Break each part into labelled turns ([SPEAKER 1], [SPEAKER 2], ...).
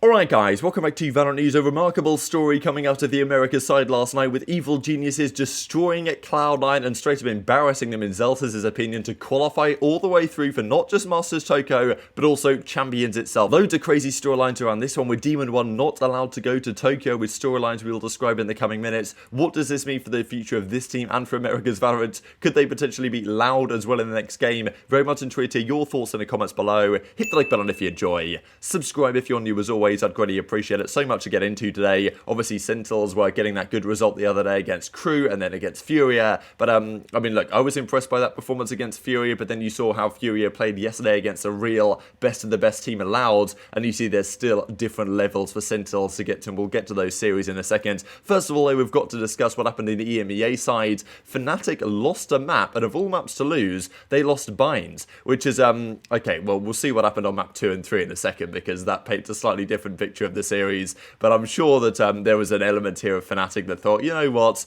[SPEAKER 1] Alright guys, welcome back to VALORANT News. A remarkable story coming out of the Americas side last night with evil geniuses destroying Cloud9 and straight up embarrassing them in Zelta's opinion to qualify all the way through for not just Masters Tokyo, but also Champions itself. Loads of crazy storylines around this one with Demon1 not allowed to go to Tokyo with storylines we will describe in the coming minutes. What does this mean for the future of this team and for America's VALORANT? Could they potentially be loud as well in the next game? Very much intrigued to hear your thoughts in the comments below. Hit the like button if you enjoy. Subscribe if you're new as always. I'd greatly appreciate it. So much to get into today. Obviously, Sentinels were getting that good result the other day against Crew and then against Furia. But, I mean, look, I was impressed by that performance against Furia, but then you saw how Furia played yesterday against a real best of the best team allowed, and you see there's still different levels for Sentinels to get to, and we'll get to those series in a second. First of all, though, we've got to discuss what happened in the EMEA side. Fnatic lost a map, and of all maps to lose, they lost Binds, which is, okay, well, we'll see what happened on map 2 and 3 in a second, because that paints a slightly different picture of the series, but I'm sure that there was an element here of Fnatic that thought, you know what,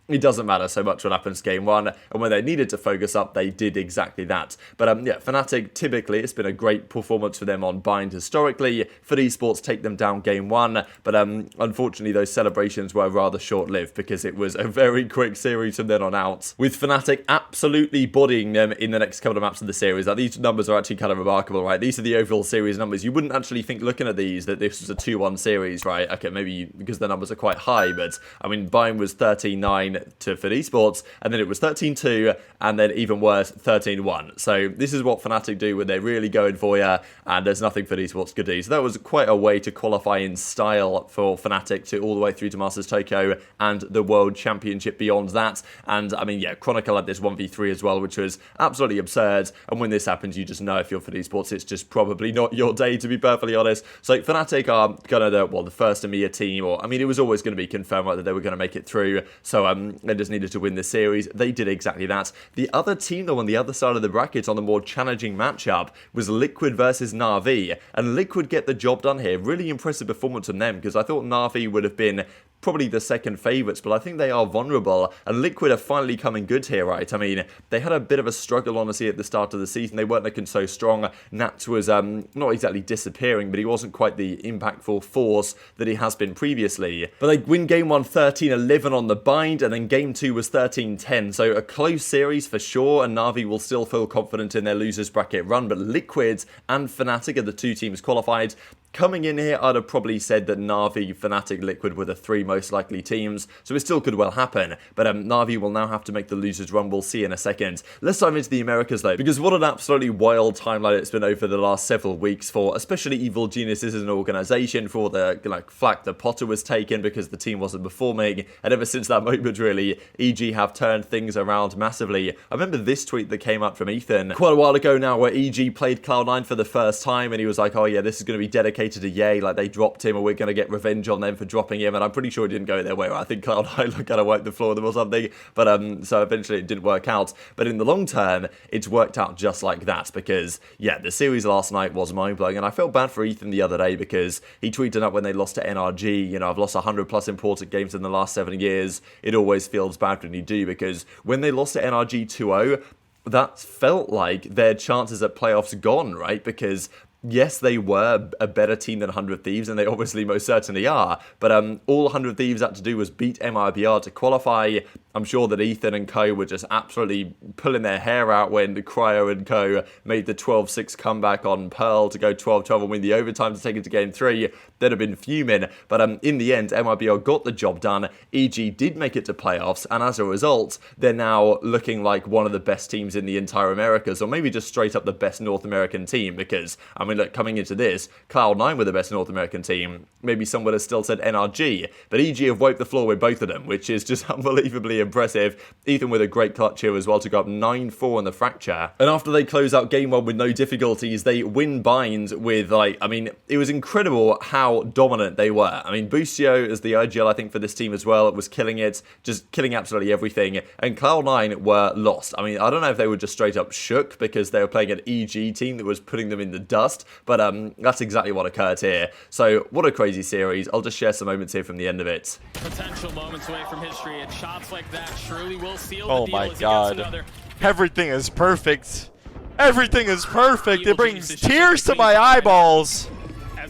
[SPEAKER 1] it doesn't matter so much what happens game 1, and when they needed to focus up, they did exactly that. But yeah, Fnatic, typically, it's been a great performance for them on Bind historically. For esports, take them down game 1, but unfortunately, those celebrations were rather short-lived because it was a very quick series from then on out, with Fnatic absolutely bodying them in the next couple of maps of the series. Like, these numbers are actually kind of remarkable, right? These are the overall series numbers. You wouldn't actually think, looking at these, that this was a 2-1 series, right? Okay, maybe because the numbers are quite high, but I mean, Bind was 13-9 for esports, and then it was 13-2, and then even worse, 13-1. So this is what Fnatic do when they're really going for you, and there's nothing for esports could do. So that was quite a way to qualify in style for Fnatic to all the way through to Masters Tokyo and the World Championship beyond that. And I mean, yeah, Chronicle had this 1v3 as well, which was absolutely absurd. And when this happens, you just know if you're for esports, it's just probably not your day, to be perfectly honest. So Fnatic are kind of the first EMEA team, or I mean, it was always going to be confirmed right, that they were going to make it through. So they just needed to win this series. They did exactly that. The other team, though, on the other side of the bracket on the more challenging matchup was Liquid versus Na'Vi, and Liquid get the job done here. Really impressive performance from them, because I thought Na'Vi would have been probably the second favourites, but I think they are vulnerable, and Liquid are finally coming good here, right? I mean, they had a bit of a struggle, honestly, at the start of the season. They weren't looking so strong. Nats was not exactly disappearing, but he wasn't quite the impactful force that he has been previously. But they win game 1 13-11 on the Bind, and then game 2 was 13-10, so a close series for sure, and Na'Vi will still feel confident in their losers bracket run, but Liquid and Fnatic are the two teams qualified. Coming in here, I'd have probably said that Na'Vi, Fnatic, Liquid were the 3 most likely teams, so it still could well happen. But Na'Vi will now have to make the losers run, we'll see in a second. Let's dive into the Americas though, because what an absolutely wild timeline it's been over the last several weeks for, especially Evil Geniuses as an organisation, for the flack that Potter was taken because the team wasn't performing, and ever since that moment really, EG have turned things around massively. I remember this tweet that came out from Ethan quite a while ago now, where EG played Cloud9 for the first time, and he was like, oh yeah, this is going to be dedicated to Yay, like they dropped him, or we're going to get revenge on them for dropping him, and I'm pretty sure it didn't go their way. I think Cloud9 kind of wiped the floor with them or something, but so eventually it didn't work out. But in the long term, it's worked out just like that, because yeah, the series last night was mind-blowing, and I felt bad for Ethan the other day because he tweeted up when they lost to NRG, you know, I've lost 100 plus important games in the last 7 years. It always feels bad when you do, because when they lost to NRG 2-0, that felt like their chances at playoffs gone, right? Because yes, they were a better team than 100 Thieves, and they obviously most certainly are, but all 100 Thieves had to do was beat MIBR to qualify. I'm sure that Ethan and co were just absolutely pulling their hair out when the Cryo and co made the 12-6 comeback on Pearl to go 12-12 and win the overtime to take it to game 3. They'd have been fuming, but in the end, MIBR got the job done. EG did make it to playoffs, and as a result, they're now looking like one of the best teams in the entire Americas, or maybe just straight up the best North American team, because, I mean, look, coming into this, Cloud9 were the best North American team. Maybe some would have still said NRG, but EG have wiped the floor with both of them, which is just unbelievably impressive. Ethan with a great clutch here as well to go up 9-4 on the fracture. And after they close out game 1 with no difficulties, they win Bind with, like, I mean, it was incredible how dominant they were. I mean, Boostio as the IGL, I think, for this team as well, was killing it, just killing absolutely everything. And Cloud9 were lost. I mean, I don't know if they were just straight up shook because they were playing an EG team that was putting them in the dust, but that's exactly what occurred here. So, what a crazy series. I'll just share some moments here from the end of it.
[SPEAKER 2] Potential moments away from history, and shots like that surely will seal the
[SPEAKER 3] Oh
[SPEAKER 2] deal.
[SPEAKER 3] my god. Everything is perfect. Everything is perfect. It brings tears to my eyeballs.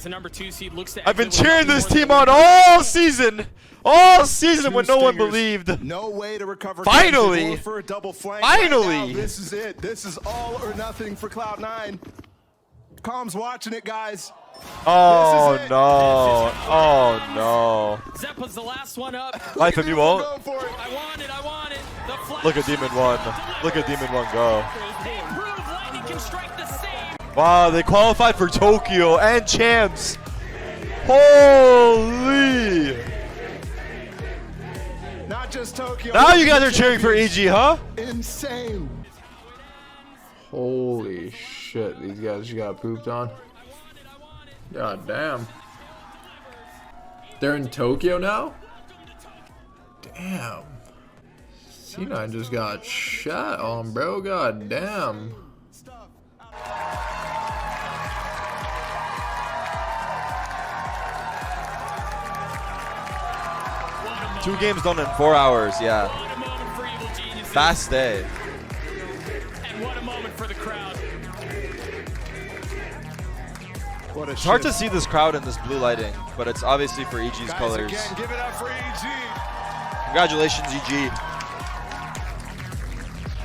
[SPEAKER 2] as the #2 seed looks to
[SPEAKER 3] I've been
[SPEAKER 2] exit with
[SPEAKER 3] cheering
[SPEAKER 2] nothing
[SPEAKER 3] this
[SPEAKER 2] more
[SPEAKER 3] team
[SPEAKER 2] than
[SPEAKER 3] on all season. All season when no one believed.
[SPEAKER 4] No way to recover.
[SPEAKER 3] Finally.
[SPEAKER 4] For a double flank.
[SPEAKER 3] Finally.
[SPEAKER 4] Right now, this is it. This is all or nothing for Cloud9. Calm's watching it, guys.
[SPEAKER 3] Oh
[SPEAKER 4] This is it.
[SPEAKER 3] no. Oh no.
[SPEAKER 2] Zepp was the last one up.
[SPEAKER 3] Life him, you won't.
[SPEAKER 4] Go for it.
[SPEAKER 2] I want it. The flash.
[SPEAKER 3] Look at Demon1. Look at Demon1 go.
[SPEAKER 2] They improve. Lightning can strike the same.
[SPEAKER 3] Wow, they qualified for Tokyo and champs. Holy.
[SPEAKER 4] Not just Tokyo.
[SPEAKER 3] Now you guys are cheering for EG, huh?
[SPEAKER 4] Insane.
[SPEAKER 5] Holy shit, these guys just got pooped on. God damn. They're in Tokyo now? Damn. C9 just got shot on, bro. God damn.
[SPEAKER 3] Two games done in 4 hours, yeah.
[SPEAKER 2] What a moment for Evil Geniuses.
[SPEAKER 3] Fast day.
[SPEAKER 2] And what a moment for the crowd.
[SPEAKER 4] What a
[SPEAKER 3] It's hard to see this crowd in this blue lighting, but it's obviously for EG's colors.
[SPEAKER 4] Again, give it up for EG.
[SPEAKER 3] Congratulations, EG.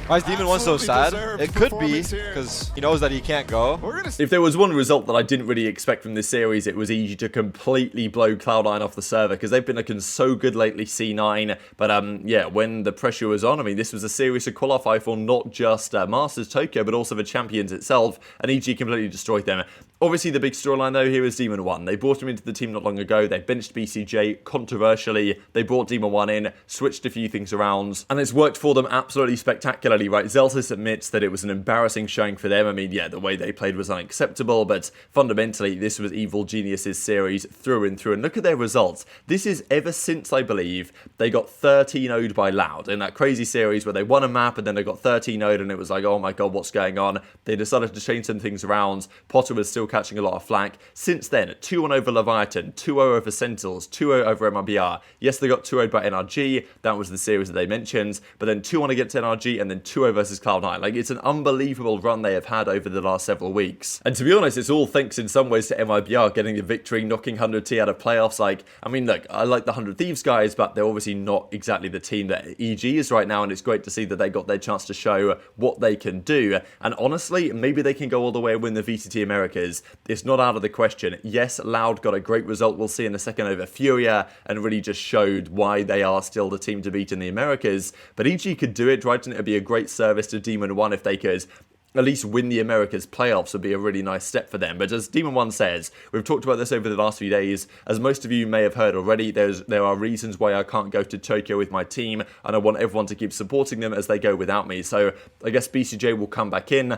[SPEAKER 3] Why is Demon1 so sad? It could be because he knows that he can't go.
[SPEAKER 1] If there was one result that I didn't really expect from this series, it was EG to completely blow Cloud9 off the server, because they've been looking so good lately, C9. But yeah, when the pressure was on, I mean, this was a series to qualify for not just Masters Tokyo, but also the Champions itself, and EG completely destroyed them. Obviously, the big storyline, though, here is Demon1. They brought him into the team not long ago. They benched BCJ controversially. They brought Demon1 in, switched a few things around, and it's worked for them absolutely spectacularly, right? Zeltis admits that it was an embarrassing showing for them. I mean, yeah, the way they played was unacceptable, but fundamentally, this was Evil Geniuses series through and through. And look at their results. This is ever since, I believe, they got 13-0'd by Loud in that crazy series where they won a map and then they got 13-0'd, and it was like, oh my god, what's going on? They decided to change some things around. Potter was still catching a lot of flack. Since then, 2-1 over Leviathan, 2-0 over Sentinels, 2-0 over MRBR. Yes, they got 2-0'd by NRG. That was the series that they mentioned. But then 2-1 against NRG and then 2-0 versus Cloud9. Like, it's an unbelievable run they have had over the last several weeks. And to be honest, it's all thanks in some ways to MIBR getting the victory, knocking 100T out of playoffs. Like, I mean, look, I like the 100 Thieves guys, but they're obviously not exactly the team that EG is right now, and it's great to see that they got their chance to show what they can do. And honestly, maybe they can go all the way and win the VCT Americas. It's not out of the question. Yes, Loud got a great result, we'll see in a second, over Furia, and really just showed why they are still the team to beat in the Americas. But EG could do it, right? And it would be a great service to Demon1 if they could at least win the Americas playoffs. Would be a really nice step for them. But as Demon1 says, we've talked about this over the last few days, as most of you may have heard already, there are reasons why I can't go to Tokyo with my team, and I want everyone to keep supporting them as they go without me. So I guess BCJ will come back in.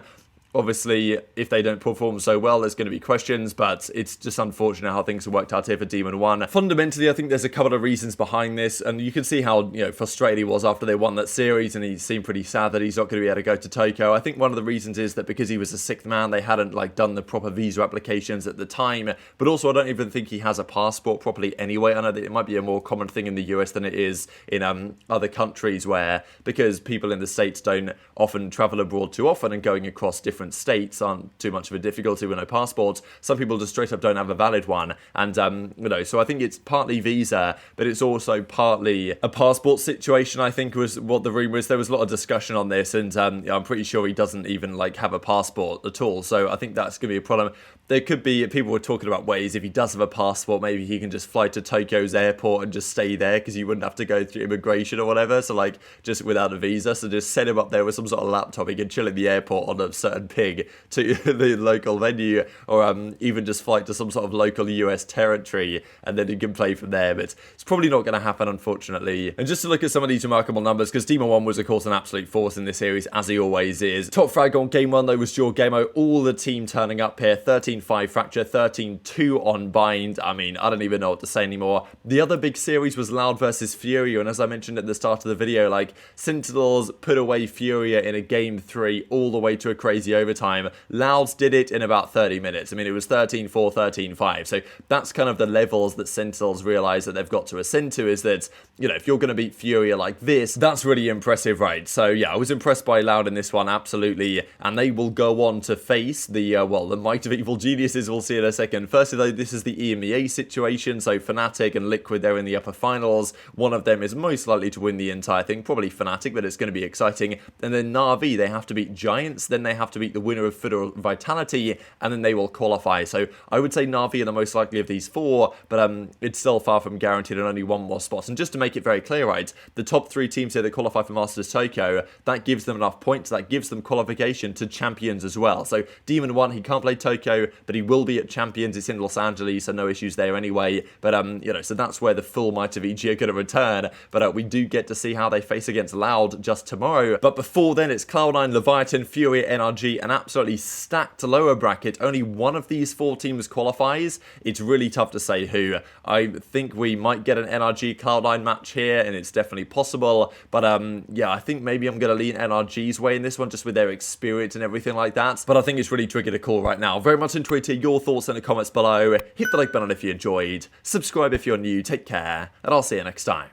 [SPEAKER 1] Obviously, if they don't perform so well, there's going to be questions, but it's just unfortunate how things have worked out here for Demon1. Fundamentally, I think there's a couple of reasons behind this, and you can see how, you know, frustrated he was after they won that series, and he seemed pretty sad that he's not going to be able to go to Tokyo. I think one of the reasons is that because he was a sixth man, they hadn't done the proper visa applications at the time, but also I don't even think he has a passport properly anyway. I know that it might be a more common thing in the US than it is in other countries, where because people in the States don't often travel abroad too often, and going across different states aren't too much of a difficulty with no passports. Some people just straight up don't have a valid one, and you know, so I think it's partly visa, but it's also partly a passport situation, I think was what the rumor is. There was a lot of discussion on this, and I'm pretty sure he doesn't even have a passport at all, so I think that's going to be a problem. There could be, people were talking about ways, if he does have a passport, maybe he can just fly to Tokyo's airport and just stay there, because you wouldn't have to go through immigration or whatever, so just without a visa, so just set him up there with some sort of laptop. He can chill in the airport on a certain pig to the local venue, or even just fly to some sort of local US territory, and then he can play from there. But it's probably not going to happen, unfortunately. And just to look at some of these remarkable numbers, because Demon1 was, of course, an absolute force in this series, as he always is. Top frag on game 1, though, was Jorgemo. All the team turning up here. 13-5 Fracture, 13-2 on Bind. I mean, I don't even know what to say anymore. The other big series was Loud versus Furia, and as I mentioned at the start of the video, Sentinels put away Furia in a game 3 all the way to a crazy overtime. Louds did it in about 30 minutes. I mean, it was 13-4, 13-5. So that's kind of the levels that Sentinels realize that they've got to ascend to, is that, you know, if you're going to beat Furia like this, that's really impressive, right? So yeah, I was impressed by Loud in this one, absolutely. And they will go on to face the, well, the might of evil geniuses. We'll see in a second. Firstly, though, this is the EMEA situation. So Fnatic and Liquid, they're in the upper finals. One of them is most likely to win the entire thing, probably Fnatic, but it's going to be exciting. And then Na'Vi, they have to beat Giants, then they have to beat the winner of Fiddle Vitality, and then they will qualify. So I would say Na'Vi are the most likely of these four, but it's still far from guaranteed and only one more spot. And just to make it very clear, right, the top 3 teams here that qualify for Masters Tokyo, that gives them enough points, that gives them qualification to Champions as well. So Demon1, he can't play Tokyo, but he will be at Champions. It's in Los Angeles, so no issues there anyway. But, you know, so that's where the full might of EG are going to return. But we do get to see how they face against Loud just tomorrow. But before then, it's Cloud9, Leviathan, Fury, NRG, an absolutely stacked lower bracket. Only one of these 4 teams qualifies. It's really tough to say who. I think we might get an NRG Cloud9 match here, and it's definitely possible. But yeah, I think maybe I'm going to lean NRG's way in this one, just with their experience and everything like that. But I think it's really tricky to call right now. Very much enjoyed to hear your thoughts in the comments below. Hit the like button if you enjoyed. Subscribe if you're new. Take care, and I'll see you next time.